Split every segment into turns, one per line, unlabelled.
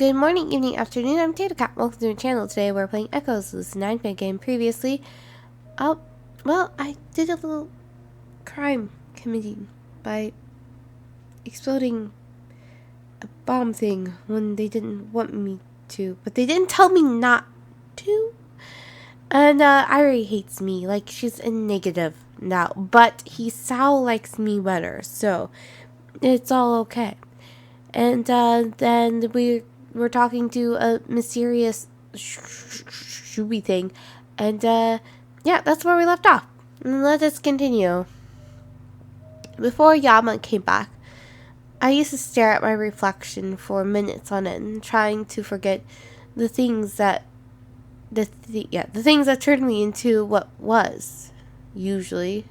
Good morning, evening, afternoon. I'm Tatocat. Welcome to the channel. Today we're playing Echoes, Lucid9 Fangame. Previously, I did a little crime committing by exploding a bomb thing when they didn't want me to, but they didn't tell me not to. And Irie hates me, like she's a negative now, but Sal likes me better, so it's all okay. And then we were talking to a mysterious shooby thing, and yeah, that's where we left off. Let us continue. Before Yama came back, I used to stare at my reflection for minutes on end, trying to forget the things that the things that turned me into what was, usually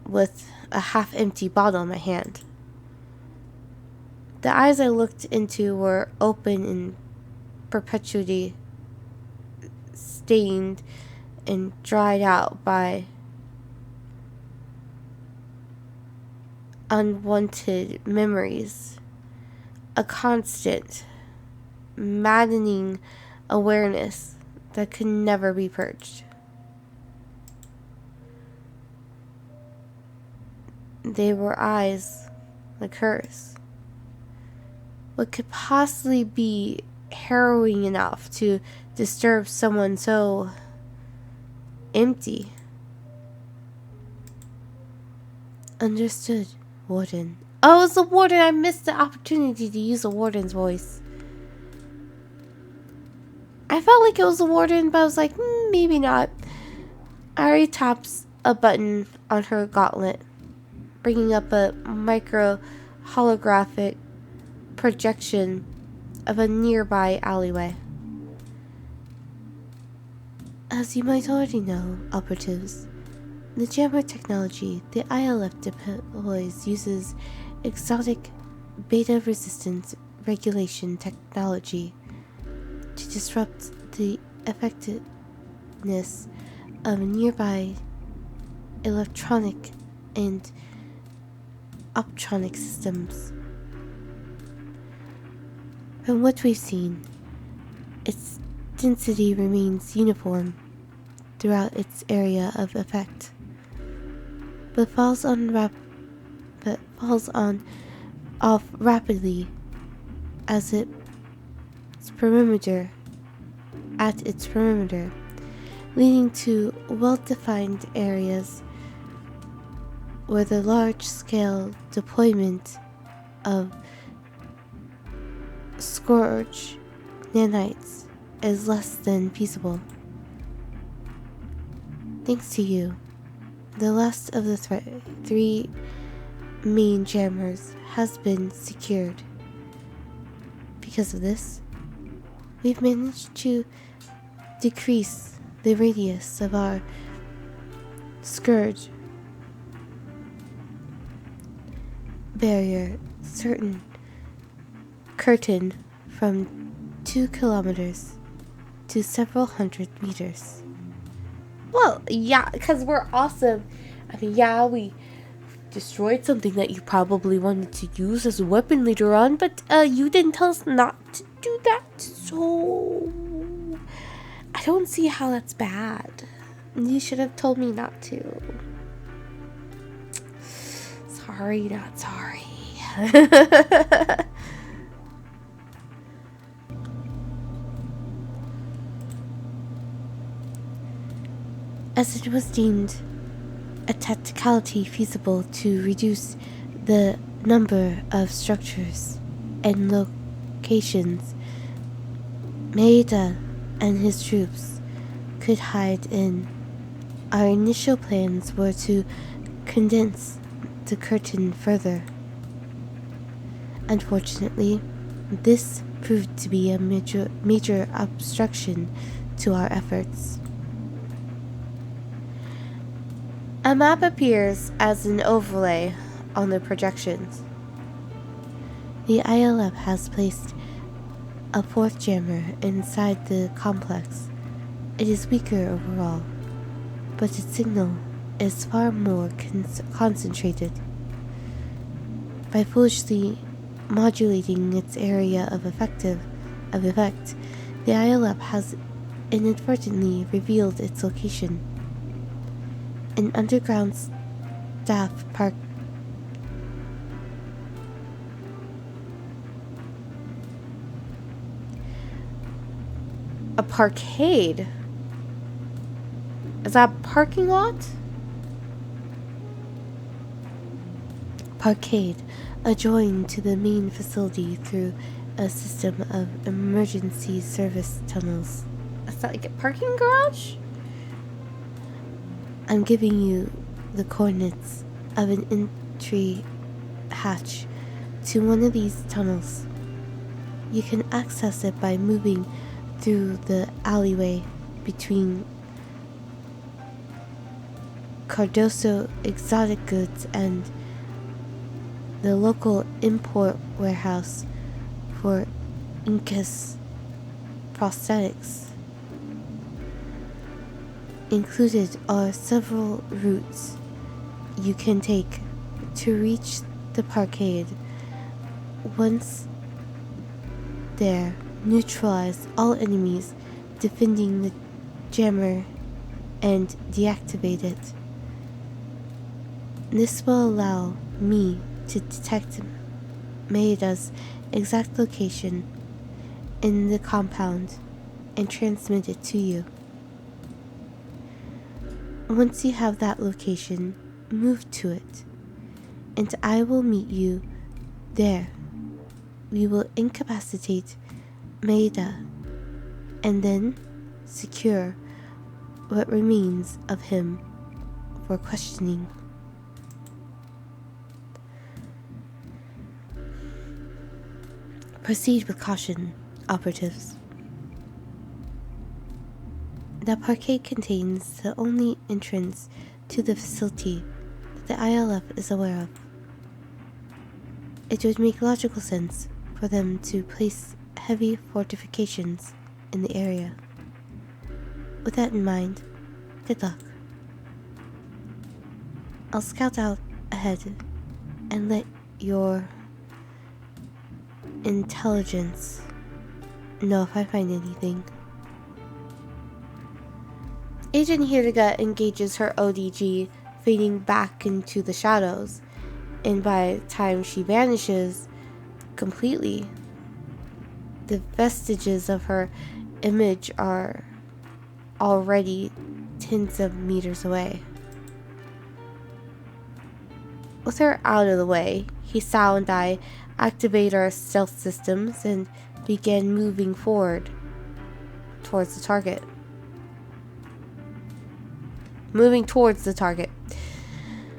with a half-empty bottle in my hand. The eyes I looked into were open and perpetually stained and dried out by unwanted memories, a constant, maddening awareness that could never be purged. They were eyes like hers. What could possibly be harrowing enough to disturb someone so empty? Understood, Warden. Oh, it was the Warden. I missed the opportunity to use the Warden's voice. I felt like it was the Warden, but I was like, maybe not. Ari taps a button on her gauntlet, bringing up a micro holographic projection of a nearby alleyway. As you might already know, operatives, the jammer technology the ILF deploys uses exotic beta-resistant regulation technology to disrupt the effectiveness of nearby electronic and optronic systems. From what we've seen, its density remains uniform throughout its area of effect, but falls off rapidly as its perimeter, leading to well-defined areas where the large-scale deployment of scourge nanites is less than feasible. Thanks to you, the last of the three main jammers has been secured. Because of this, we've managed to decrease the radius of our scourge barrier curtain from 2 kilometers to several hundred meters. Well, yeah, because we're awesome. I mean, yeah, we destroyed something that you probably wanted to use as a weapon later on, but you didn't tell us not to do that, so I don't see how that's bad. You should have told me not to. Sorry, not sorry. As it was deemed a tacticality feasible to reduce the number of structures and locations Maeda and his troops could hide in, our initial plans were to condense the curtain further. Unfortunately, this proved to be a major obstruction to our efforts. A map appears as an overlay on the projections. The ILF has placed a 4th jammer inside the complex. It is weaker overall, but its signal is far more concentrated. By foolishly modulating its area of effect, the ILF has inadvertently revealed its location. An underground staff park. A parkade? Is that a parking lot? Parkade, adjoined to the main facility through a system of emergency service tunnels. Is that like a parking garage? I'm giving you the coordinates of an entry hatch to one of these tunnels. You can access it by moving through the alleyway between Cardoso Exotic Goods and the local import warehouse for Incas prosthetics. Included are several routes you can take to reach the parkade. Once there, neutralize all enemies defending the jammer and deactivate it. This will allow me to detect Maeda's exact location in the compound and transmit it to you. Once you have that location, move to it, and I will meet you there. We will incapacitate Maeda and then secure what remains of him for questioning. Proceed with caution, operatives. The parkade contains the only entrance to the facility that the ILF is aware of. It would make logical sense for them to place heavy fortifications in the area. With that in mind, good luck. I'll scout out ahead and let your intelligence know if I find anything. Agent Hirga engages her ODG, fading back into the shadows, and by the time she vanishes completely, the vestiges of her image are already tens of meters away. With her out of the way, Hisao and I activate our stealth systems and begin moving forward towards the target.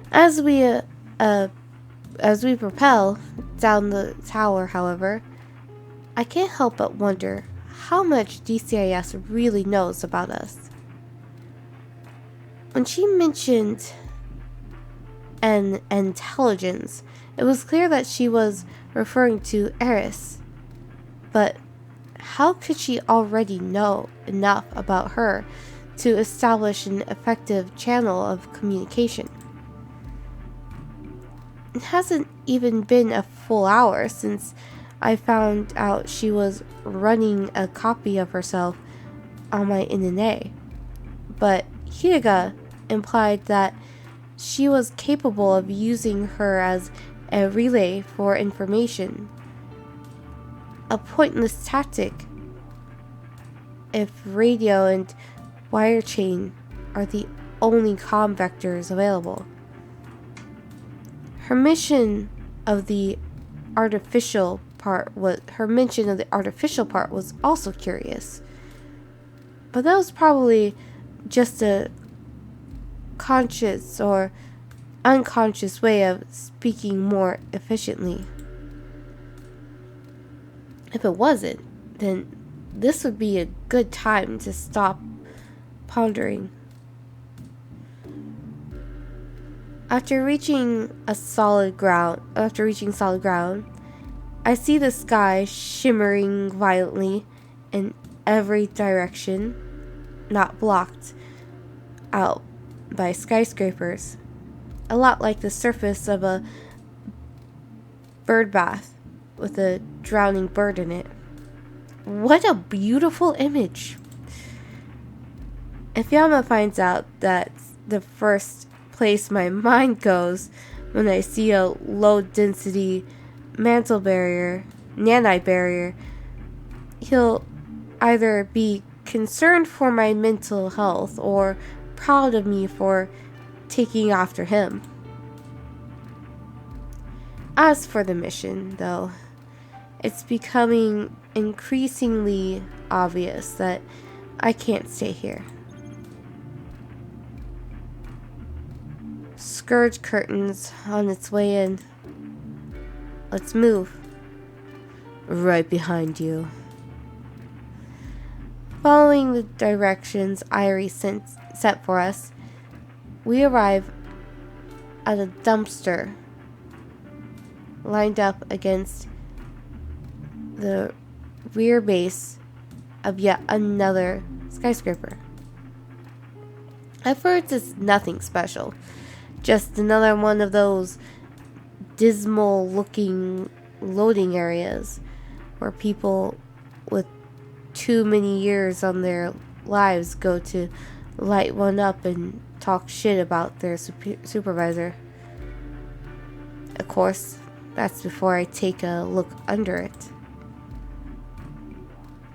As we propel down the tower, however, I can't help but wonder how much DCIS really knows about us. When she mentioned an intelligence, it was clear that she was referring to Eris. But how could she already know enough about her to establish an effective channel of communication? It hasn't even been a full hour since I found out she was running a copy of herself on my NNA. But Hirga implied that she was capable of using her as a relay for information. A pointless tactic if radio and wire chain are the only comm vectors available. Her mention of the artificial part was also curious. But that was probably just a conscious or unconscious way of speaking more efficiently. If it wasn't, then this would be a good time to stop pondering. After reaching solid ground, I see the sky shimmering violently in every direction, not blocked out by skyscrapers. A lot like the surface of a bird bath with a drowning bird in it. What a beautiful image! If Yama finds out that's the first place my mind goes when I see a low-density nanite barrier, he'll either be concerned for my mental health or proud of me for taking after him. As for the mission, though, it's becoming increasingly obvious that I can't stay here. Scourge curtains on its way in. Let's move. Right behind you. Following the directions Irie set for us, we arrive at a dumpster lined up against the rear base of yet another skyscraper. At first, it's nothing special. Just another one of those dismal-looking loading areas where people with too many years on their lives go to light one up and talk shit about their supervisor. Of course, that's before I take a look under it.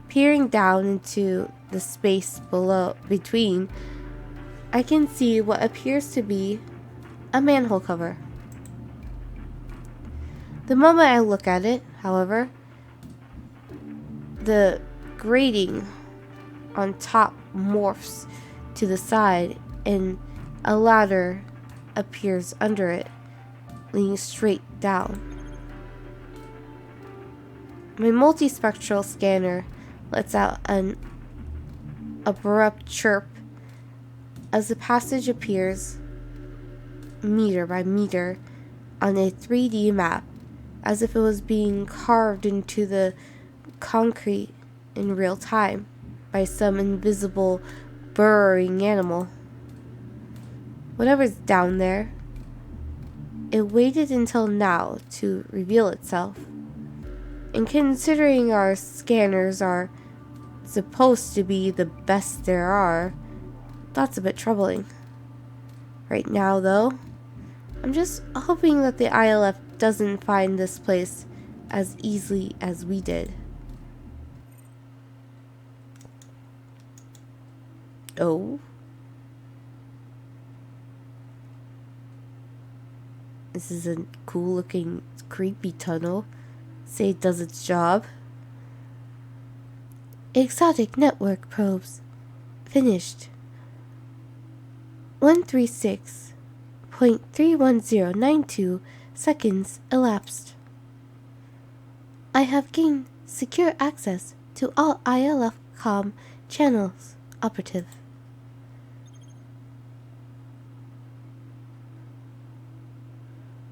Peering down into the space between, I can see what appears to be a manhole cover. The moment I look at it, however, the grating on top morphs to the side and a ladder appears under it, leading straight down. My multispectral scanner lets out an abrupt chirp as the passage appears meter by meter on a 3D map, as if it was being carved into the concrete in real time by some invisible burrowing animal. Whatever's down there, it waited until now to reveal itself. And considering our scanners are supposed to be the best there are, that's a bit troubling. Right now, though, I'm just hoping that the ILF doesn't find this place as easily as we did. Oh? This is a cool looking, creepy tunnel. Say it does its job. Exotic network probes. Finished. 136.31092 seconds elapsed. I have gained secure access to all ILF comm channels. Operative.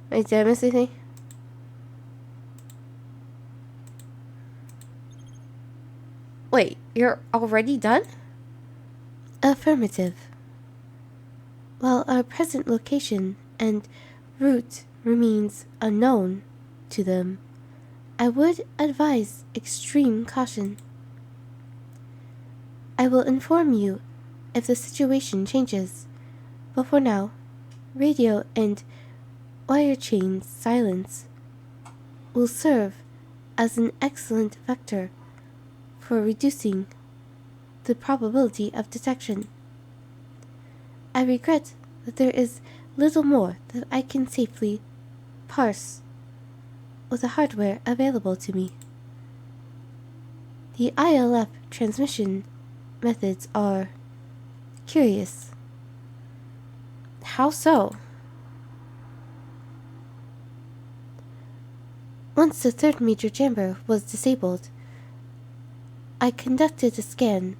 Wait, did I miss anything? Wait, you're already done? Affirmative. While our present location and route remains unknown to them, I would advise extreme caution. I will inform you if the situation changes, but for now, radio and wire chain silence will serve as an excellent vector for reducing the probability of detection. I regret that there is little more that I can safely parse with the hardware available to me. The ILF transmission methods are curious. How so? Once the third major chamber was disabled, I conducted a scan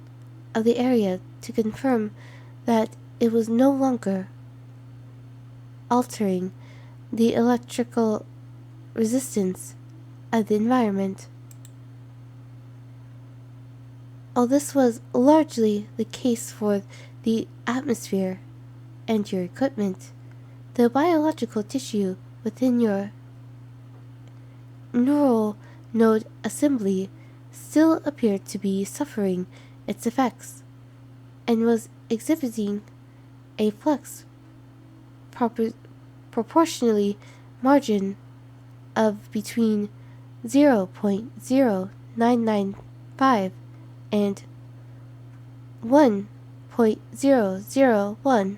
of the area to confirm that it was no longer altering the electrical resistance of the environment. While this was largely the case for the atmosphere and your equipment, the biological tissue within your neural node assembly still appeared to be suffering its effects and was exhibiting a flux proportionally margin of between 0.0995 and 1.001,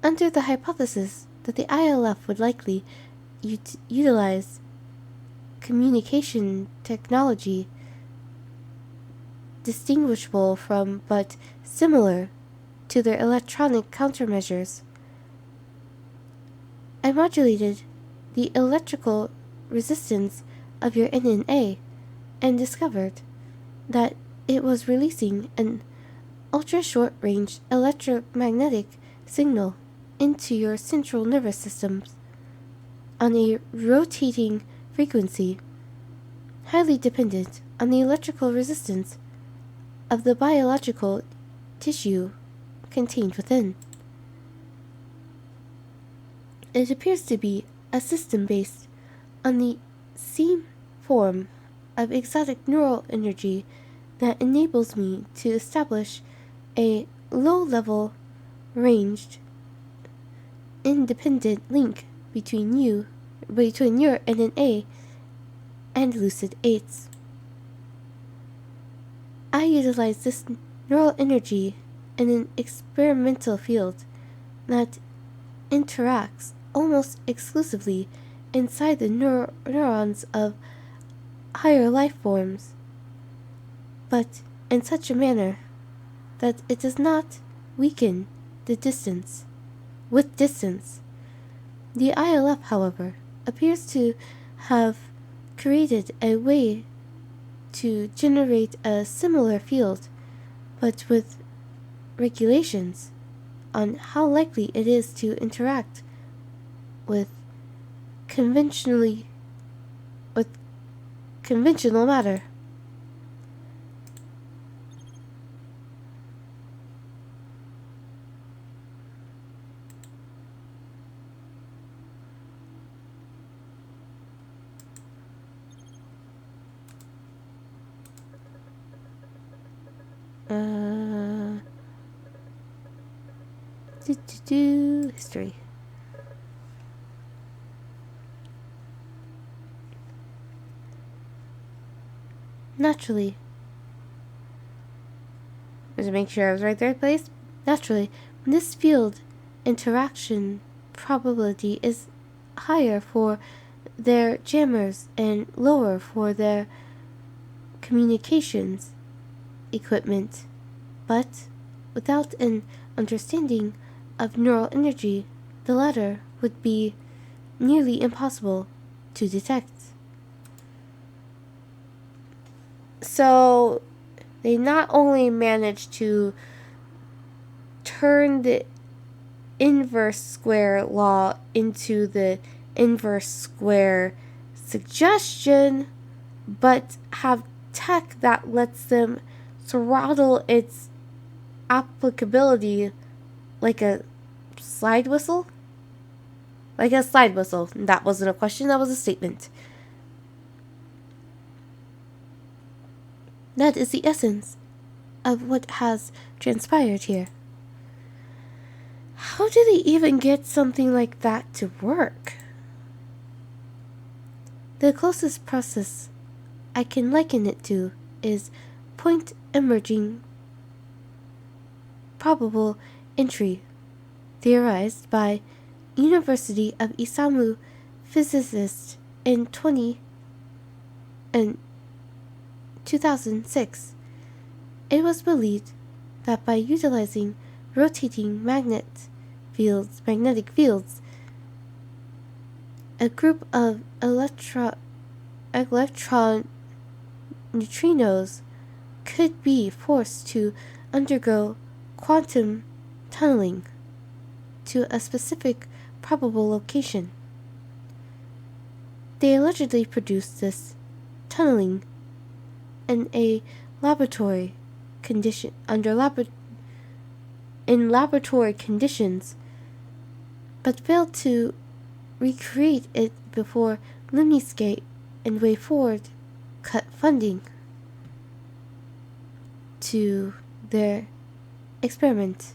under the hypothesis that the ILF would likely utilize communication technology distinguishable from but similar to their electronic countermeasures. I modulated the electrical resistance of your NNA and discovered that it was releasing an ultra-short-range electromagnetic signal into your central nervous system on a rotating frequency, highly dependent on the electrical resistance of the biological tissue contained within. It appears to be a system based on the same form of exotic neural energy that enables me to establish a low-level ranged independent link between your NNA and Lucid9's. I utilize this neural energy in an experimental field that interacts almost exclusively inside the neurons of higher life forms, but in such a manner that it does not weaken with distance. The ILF, however, appears to have created a way to generate a similar field, but with regulations on how likely it is to interact with conventional matter. History. Naturally. Just make sure I was right there, please. Naturally, this field interaction probability is higher for their jammers and lower for their communications equipment, but without an understanding of neural energy, the latter would be nearly impossible to detect. So they not only managed to turn the inverse square law into the inverse square suggestion, but have tech that lets them throttle its applicability like a slide whistle? Like a slide whistle. That wasn't a question, that was a statement. That is the essence of what has transpired here. How do they even get something like that to work? The closest process I can liken it to is point emerging probable entry, theorized by University of Isamu physicists in 2006. It was believed that by utilizing rotating magnetic fields, a group of electron neutrinos could be forced to undergo quantum tunneling to a specific probable location. They allegedly produced this tunneling in a laboratory condition in laboratory conditions, but failed to recreate it before Lemniscate and Way Forward cut funding to their experiment.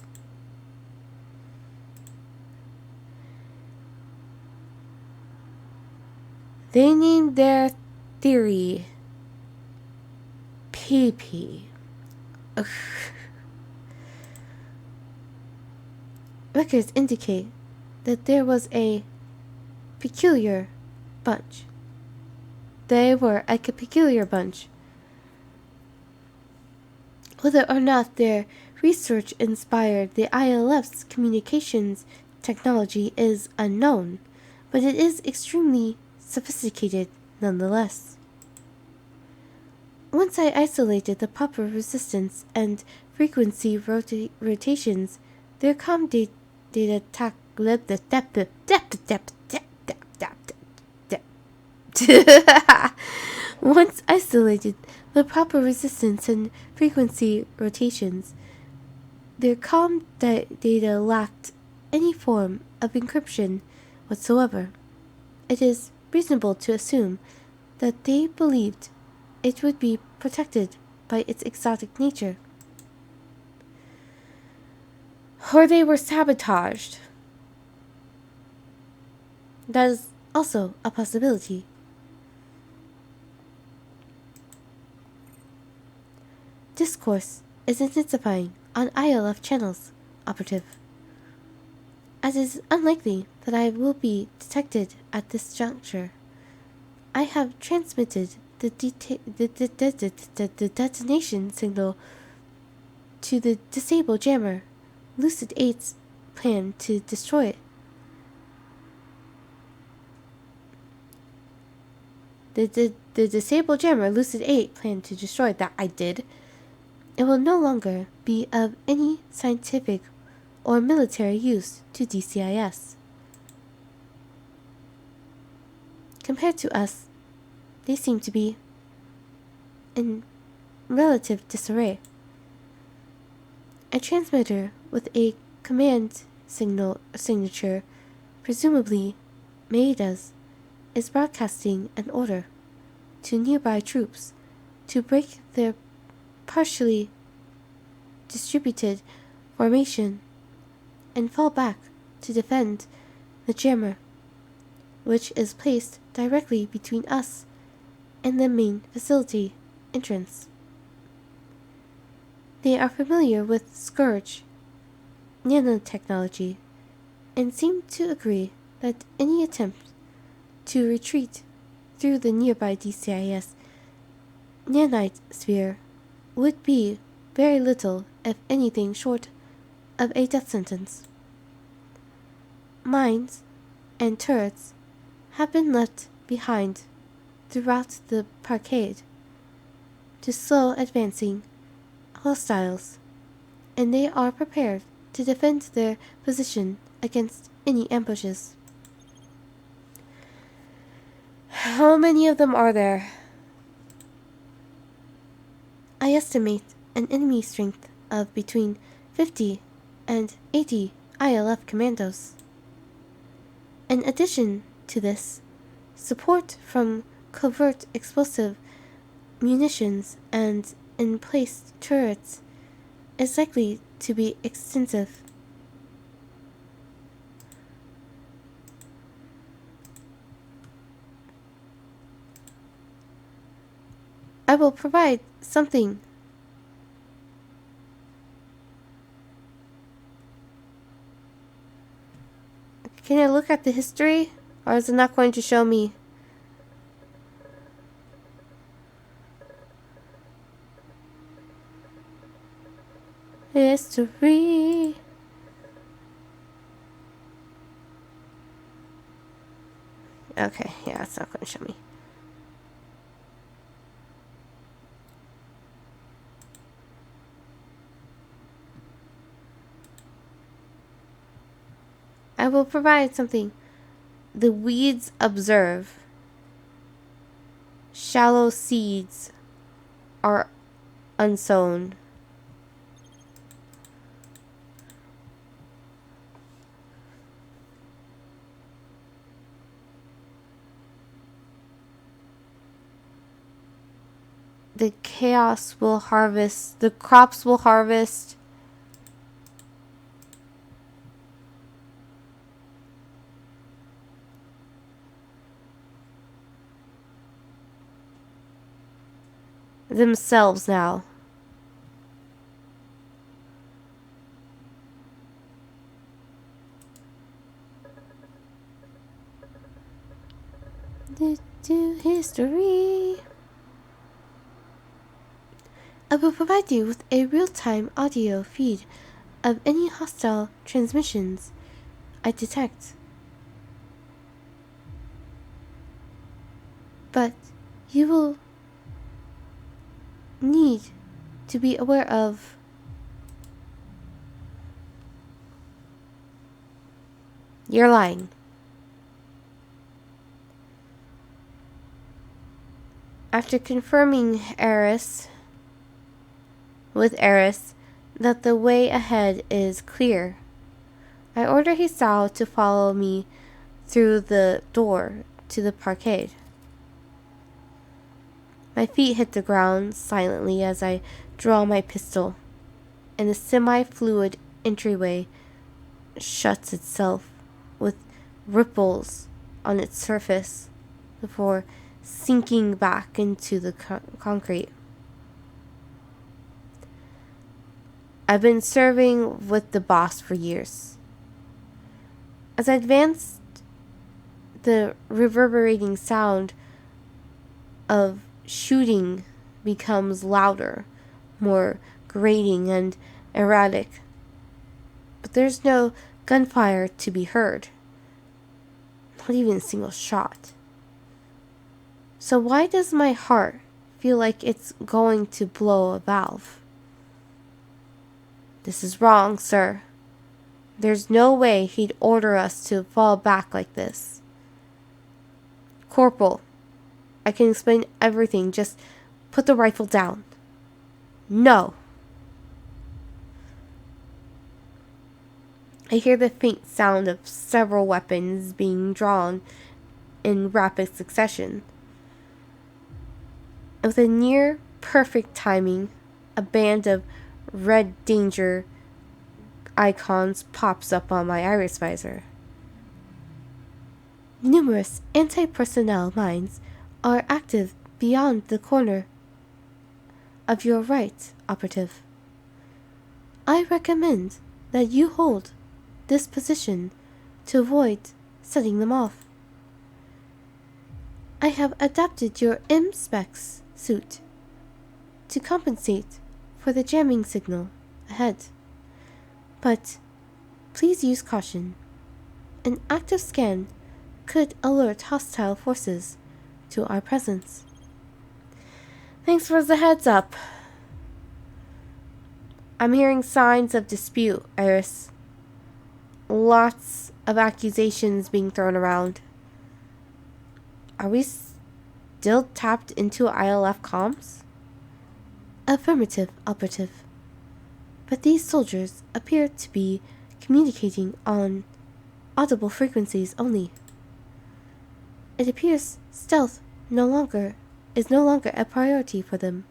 They named their theory PEPE. Records indicate that there was a peculiar bunch. They were a peculiar bunch. Whether or not their research inspired the ILF's communications technology is unknown, but it is extremely sophisticated nonetheless. Once I isolated the proper resistance and frequency rotations, their comm data Once isolated the proper resistance and frequency rotations, their comm data lacked any form of encryption whatsoever. It is reasonable to assume that they believed it would be protected by its exotic nature. Or they were sabotaged. That is also a possibility. Discourse is intensifying on ILF channels, Operative. As it is unlikely that I will be detected at this juncture, I have transmitted the detonation signal to the disable jammer. Lucid9's plan to destroy it. The disable jammer, Lucid9 planned to destroy that I did. It will no longer be of any scientific or military use to DCIS. Compared to us, they seem to be in relative disarray. A transmitter with a command signature, presumably Maeda's, is broadcasting an order to nearby troops to break their partially distributed formation and fall back to defend the jammer, which is placed directly between us and the main facility entrance. They are familiar with Scourge nanotechnology and seem to agree that any attempt to retreat through the nearby DCIS nanite sphere would be very little, if anything, short of a death sentence. Mines and turrets have been left behind throughout the parkade to slow advancing hostiles, and they are prepared to defend their position against any ambushes. How many of them are there? I estimate an enemy strength of between 50 and 80 ILF commandos. In addition to this, support from covert explosive munitions and in-place turrets is likely to be extensive. I will provide something. Can I look at the history, or is it not going to show me? History. Okay, yeah, it's not going to show me. I will provide something. The weeds observe. Shallow seeds are unsown. the chaos will harvest, the crops will harvest. Themselves now. Do history. I will provide you with a real-time audio feed of any hostile transmissions I detect. But you will need to be aware of you're lying. After confirming with Eris that the way ahead is clear, I order Hisao to follow me through the door to the parkade. My feet hit the ground silently as I draw my pistol, and the semi-fluid entryway shuts itself with ripples on its surface before sinking back into the concrete. I've been serving with the boss for years. As I advanced, the reverberating sound of shooting becomes louder, more grating and erratic. But there's no gunfire to be heard. Not even a single shot. So why does my heart feel like it's going to blow a valve? This is wrong, sir. There's no way he'd order us to fall back like this. Corporal, I can explain everything. Just put the rifle down. No. I hear the faint sound of several weapons being drawn in rapid succession. With a near perfect timing, a band of red danger icons pops up on my iris visor. Numerous anti-personnel mines are active beyond the corner of your right, operative. I recommend that you hold this position to avoid setting them off. I have adapted your M-Specs suit to compensate for the jamming signal ahead. But please use caution. An active scan could alert hostile forces to our presence. Thanks for the heads up. I'm hearing signs of dispute, Eris. Lots of accusations being thrown around. Are we still tapped into ILF comms? Affirmative, operative. But these soldiers appear to be communicating on audible frequencies only. It appears stealth is no longer a priority for them,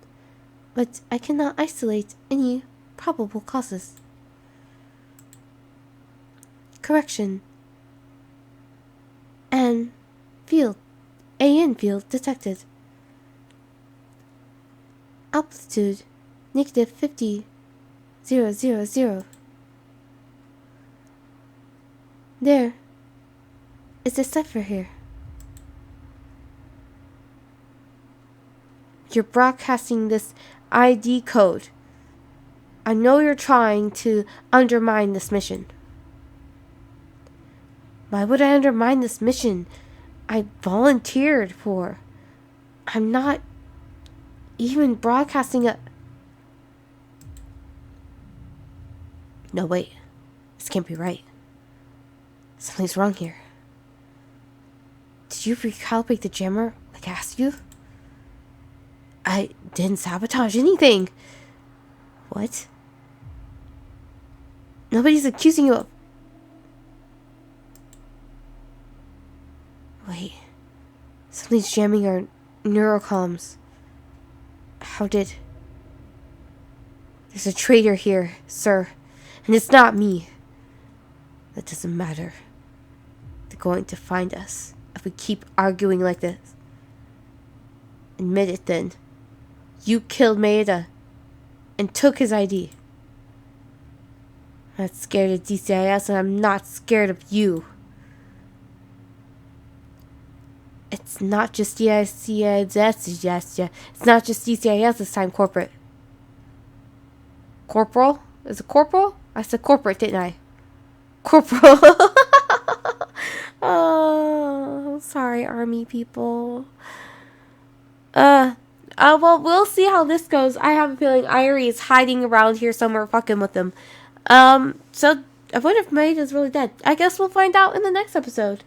but I cannot isolate any probable causes. Correction. AN field detected. Altitude -50,000. There is a cipher here. You're broadcasting this ID code. I know you're trying to undermine this mission. Why would I undermine this mission I volunteered for? I'm not even broadcasting a... No, wait. This can't be right. Something's wrong here. Did you recalibrate the jammer like I asked you? I didn't sabotage anything. What? Nobody's accusing you of... Wait. Something's jamming our neurocomms. How did... There's a traitor here, sir. And it's not me. That doesn't matter. They're going to find us if we keep arguing like this. Admit it then. You killed Maeda and took his ID. I'm not scared of DCIS and I'm not scared of you. It's not just DCIS. It's not just DCIS this time, corporate. Corporal? Is it corporal? I said corporate, didn't I? Corporal. Oh, sorry, army people. Well, we'll see how this goes. I have a feeling Irie is hiding around here somewhere fucking with them. So, I wonder if Maeda's really dead. I guess we'll find out in the next episode.